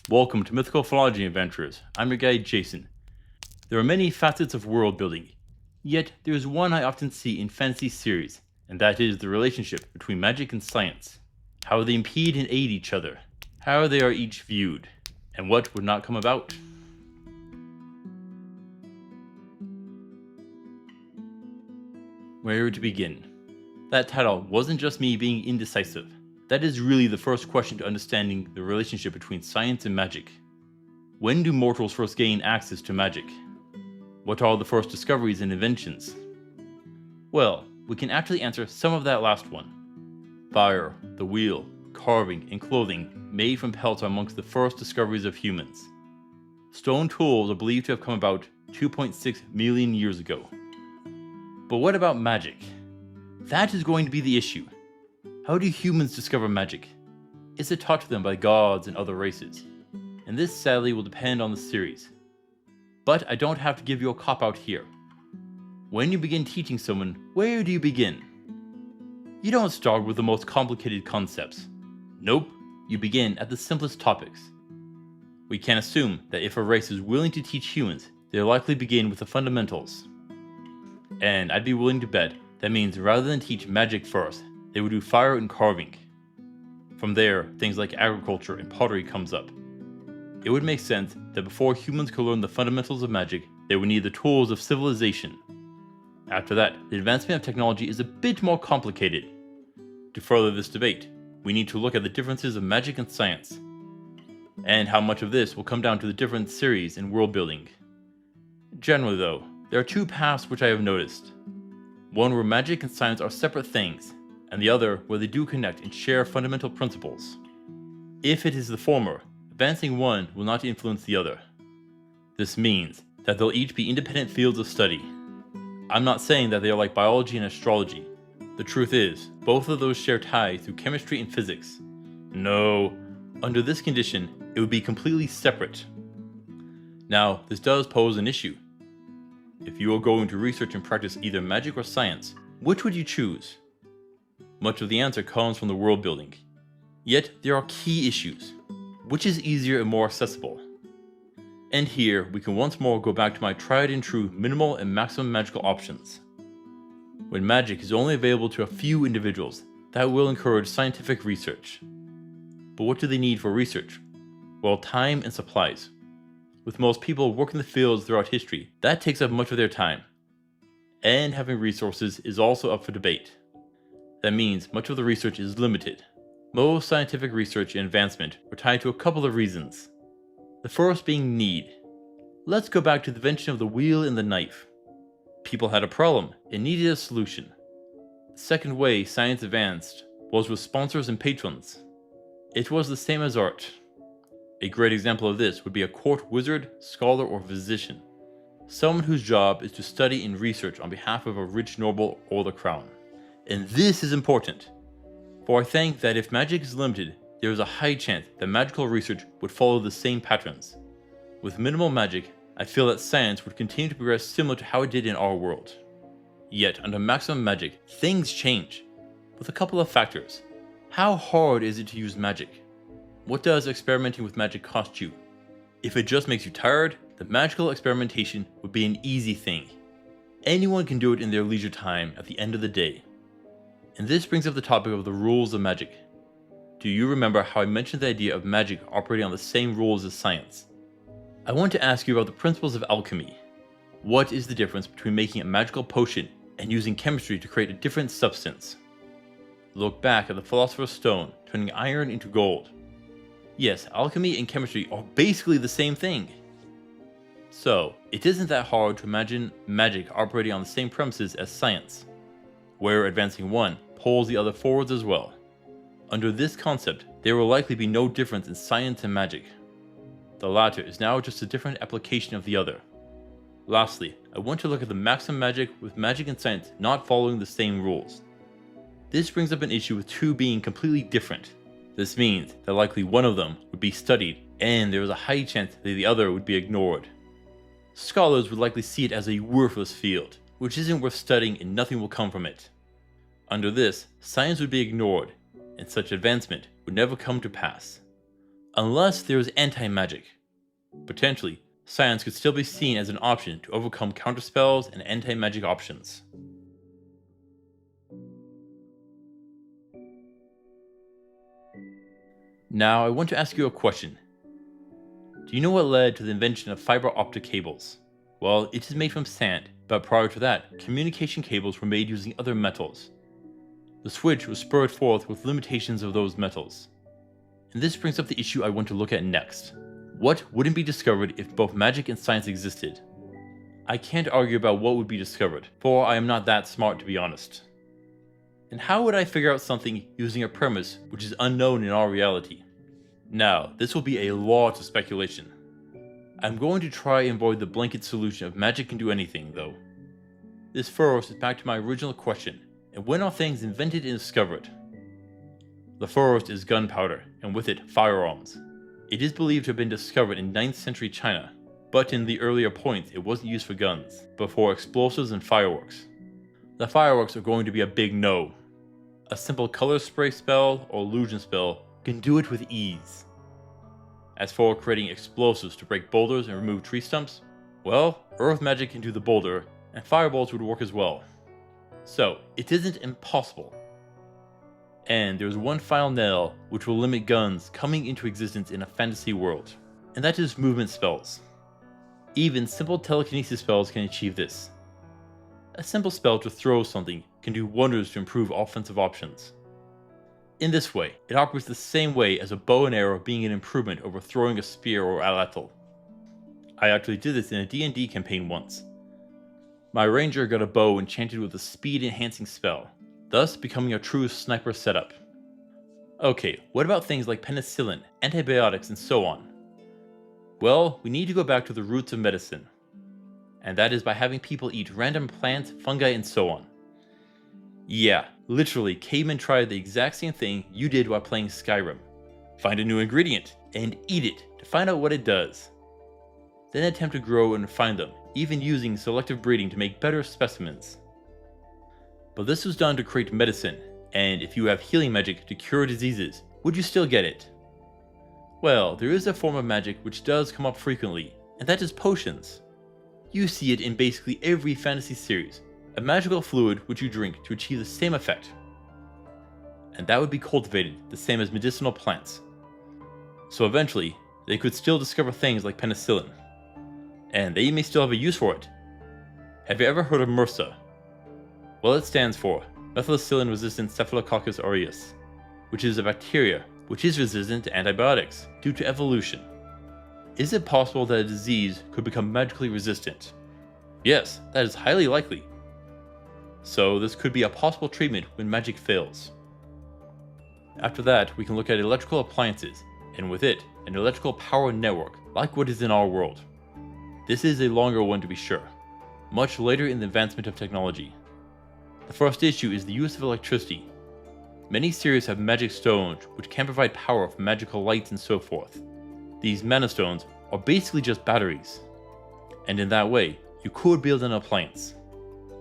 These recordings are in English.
Welcome to Mythical Phylogeny Adventures. I'm your guide, Jason. There are many facets of world building, yet there is one I often see in fantasy series, and that is the relationship between magic and science. How they impede and aid each other, how they are each viewed, and what would not come about. Where to begin? That title wasn't just me being indecisive. That is really the first question to understanding the relationship between science and magic. When do mortals first gain access to magic? What are the first discoveries and inventions? Well, we can actually answer some of that last one. Fire, the wheel, carving, and clothing made from pelts are amongst the first discoveries of humans. Stone tools are believed to have come about 2.6 million years ago. But what about magic? That is going to be the issue. How do humans discover magic? Is it taught to them by gods and other races? And this sadly will depend on the series. But I don't have to give you a cop-out here. When you begin teaching someone, where do you begin? You don't start with the most complicated concepts. Nope, you begin at the simplest topics. We can assume that if a race is willing to teach humans, they'll likely begin with the fundamentals. And I'd be willing to bet that means rather than teach magic first, they would do fire and carving. From there, things like agriculture and pottery comes up. It would make sense that before humans could learn the fundamentals of magic, they would need the tools of civilization. After that, the advancement of technology is a bit more complicated. To further this debate, we need to look at the differences of magic and science, and how much of this will come down to the different series in world building. Generally though, there are two paths which I have noticed. One where magic and science are separate things, and the other where they do connect and share fundamental principles. If it is the former, advancing one will not influence the other. This means that they'll each be independent fields of study. I'm not saying that they are like biology and astrology. The truth is, both of those share ties through chemistry and physics. No, under this condition, it would be completely separate. Now, this does pose an issue. If you are going to research and practice either magic or science, which would you choose? Much of the answer comes from the world building. Yet, there are key issues. Which is easier and more accessible? And here, we can once more go back to my tried and true minimal and maximum magical options. When magic is only available to a few individuals, that will encourage scientific research. But what do they need for research? Well, time and supplies. With most people working the fields throughout history, that takes up much of their time. And having resources is also up for debate. That means much of the research is limited. Most scientific research and advancement are tied to a couple of reasons. The first being need. Let's go back to the invention of the wheel and the knife. People had a problem and needed a solution. The second way science advanced was with sponsors and patrons. It was the same as art. A great example of this would be a court wizard, scholar, or physician. Someone whose job is to study and research on behalf of a rich noble or the crown. And this is important, for I think that if magic is limited, there is a high chance that magical research would follow the same patterns. With minimal magic, I feel that science would continue to progress similar to how it did in our world. Yet, under maximum magic, things change, with a couple of factors. How hard is it to use magic? What does experimenting with magic cost you? If it just makes you tired, the magical experimentation would be an easy thing. Anyone can do it in their leisure time at the end of the day. And this brings up the topic of the rules of magic. Do you remember how I mentioned the idea of magic operating on the same rules as science? I want to ask you about the principles of alchemy. What is the difference between making a magical potion and using chemistry to create a different substance? Look back at the Philosopher's Stone, turning iron into gold. Yes, alchemy and chemistry are basically the same thing. So, it isn't that hard to imagine magic operating on the same premises as science, where advancing one pulls the other forwards as well. Under this concept, there will likely be no difference in science and magic. The latter is now just a different application of the other. Lastly, I want to look at the maximum magic with magic and science not following the same rules. This brings up an issue with two being completely different. This means that likely one of them would be studied, and there is a high chance that the other would be ignored. Scholars would likely see it as a worthless field, which isn't worth studying and nothing will come from it. Under this, science would be ignored, and such advancement would never come to pass. Unless there is anti-magic. Potentially, science could still be seen as an option to overcome counterspells and anti-magic options. Now I want to ask you a question. Do you know what led to the invention of fiber optic cables? Well, it is made from sand, but prior to that, communication cables were made using other metals. The switch was spurred forth with limitations of those metals. And this brings up the issue I want to look at next. What wouldn't be discovered if both magic and science existed? I can't argue about what would be discovered, for I am not that smart to be honest. And how would I figure out something using a premise which is unknown in our reality? Now, this will be a lot of speculation. I'm going to try and avoid the blanket solution of magic can do anything, though. This first is back to my original question, and when are things invented and discovered? The first is gunpowder, and with it, firearms. It is believed to have been discovered in 9th century China, but in the earlier points it wasn't used for guns, but for explosives and fireworks. The fireworks are going to be a big no. A simple color spray spell or illusion spell can do it with ease. As for creating explosives to break boulders and remove tree stumps, well, earth magic can do the boulder, and fireballs would work as well. So, it isn't impossible. And there's one final nail which will limit guns coming into existence in a fantasy world, and that is movement spells. Even simple telekinesis spells can achieve this. A simple spell to throw something can do wonders to improve offensive options. In this way, it operates the same way as a bow and arrow being an improvement over throwing a spear or atlatl. I actually did this in a D&D campaign once. My ranger got a bow enchanted with a speed enhancing spell, thus becoming a true sniper setup. Okay, what about things like penicillin, antibiotics, and so on? Well, we need to go back to the roots of medicine. And that is by having people eat random plants, fungi, and so on. Yeah, literally, cavemen tried the exact same thing you did while playing Skyrim. Find a new ingredient, and eat it to find out what it does. Then attempt to grow and refine them, even using selective breeding to make better specimens. But this was done to create medicine, and if you have healing magic to cure diseases, would you still get it? Well, there is a form of magic which does come up frequently, and that is potions. You see it in basically every fantasy series, a magical fluid which you drink to achieve the same effect. And that would be cultivated the same as medicinal plants. So eventually, they could still discover things like penicillin. And they may still have a use for it. Have you ever heard of MRSA? Well, it stands for methicillin-resistant Staphylococcus aureus, which is a bacteria which is resistant to antibiotics due to evolution. Is it possible that a disease could become magically resistant? Yes, that is highly likely. So this could be a possible treatment when magic fails. After that, we can look at electrical appliances, and with it, an electrical power network like what is in our world. This is a longer one to be sure, much later in the advancement of technology. The first issue is the use of electricity. Many series have magic stones which can provide power for magical lights and so forth. These mana stones are basically just batteries. And in that way, you could build an appliance.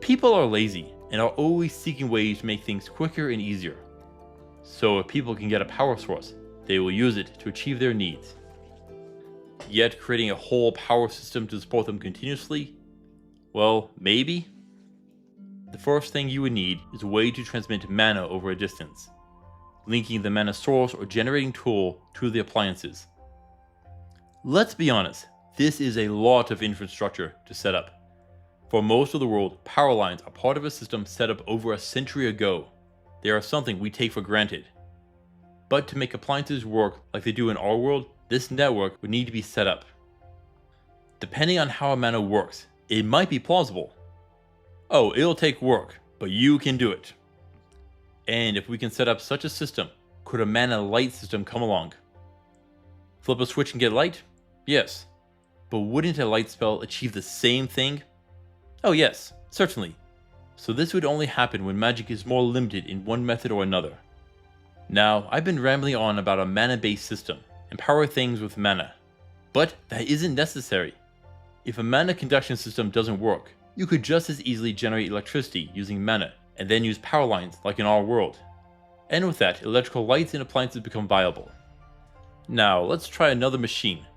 People are lazy and are always seeking ways to make things quicker and easier. So if people can get a power source, they will use it to achieve their needs. Yet creating a whole power system to support them continuously? Well, maybe? The first thing you would need is a way to transmit mana over a distance, linking the mana source or generating tool to the appliances. Let's be honest, this is a lot of infrastructure to set up. For most of the world, power lines are part of a system set up over a century ago. They are something we take for granted. But to make appliances work like they do in our world, this network would need to be set up. Depending on how a mana works, it might be plausible. Oh, it'll take work, but you can do it. And if we can set up such a system, could a mana light system come along? Flip a switch and get light? Yes. But wouldn't a light spell achieve the same thing? Oh yes, certainly. So this would only happen when magic is more limited in one method or another. Now, I've been rambling on about a mana-based system, and power things with mana. But that isn't necessary. If a mana conduction system doesn't work, you could just as easily generate electricity using mana, and then use power lines like in our world. And with that, electrical lights and appliances become viable. Now, let's try another machine.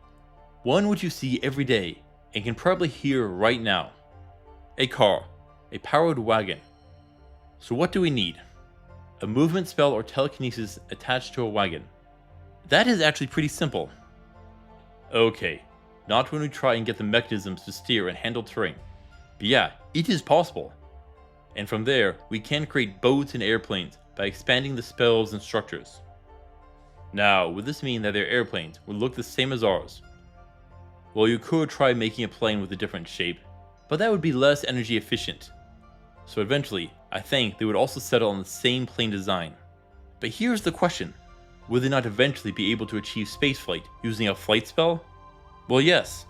One which you see every day and can probably hear right now. A car. A powered wagon. So what do we need? A movement spell or telekinesis attached to a wagon. That is actually pretty simple. Okay, not when we try and get the mechanisms to steer and handle terrain. But yeah, it is possible. And from there, we can create boats and airplanes by expanding the spells and structures. Now, would this mean that their airplanes would look the same as ours? Well, you could try making a plane with a different shape, but that would be less energy efficient. So eventually, I think they would also settle on the same plane design. But here's the question. Would they not eventually be able to achieve spaceflight using a flight spell? Well, yes.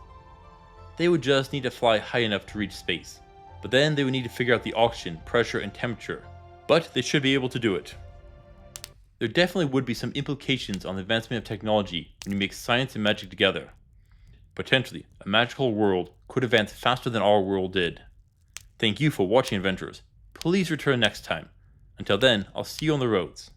They would just need to fly high enough to reach space. But then they would need to figure out the oxygen, pressure, and temperature. But they should be able to do it. There definitely would be some implications on the advancement of technology when you mix science and magic together. Potentially, a magical world could advance faster than our world did. Thank you for watching, adventurers. Please return next time. Until then, I'll see you on the roads.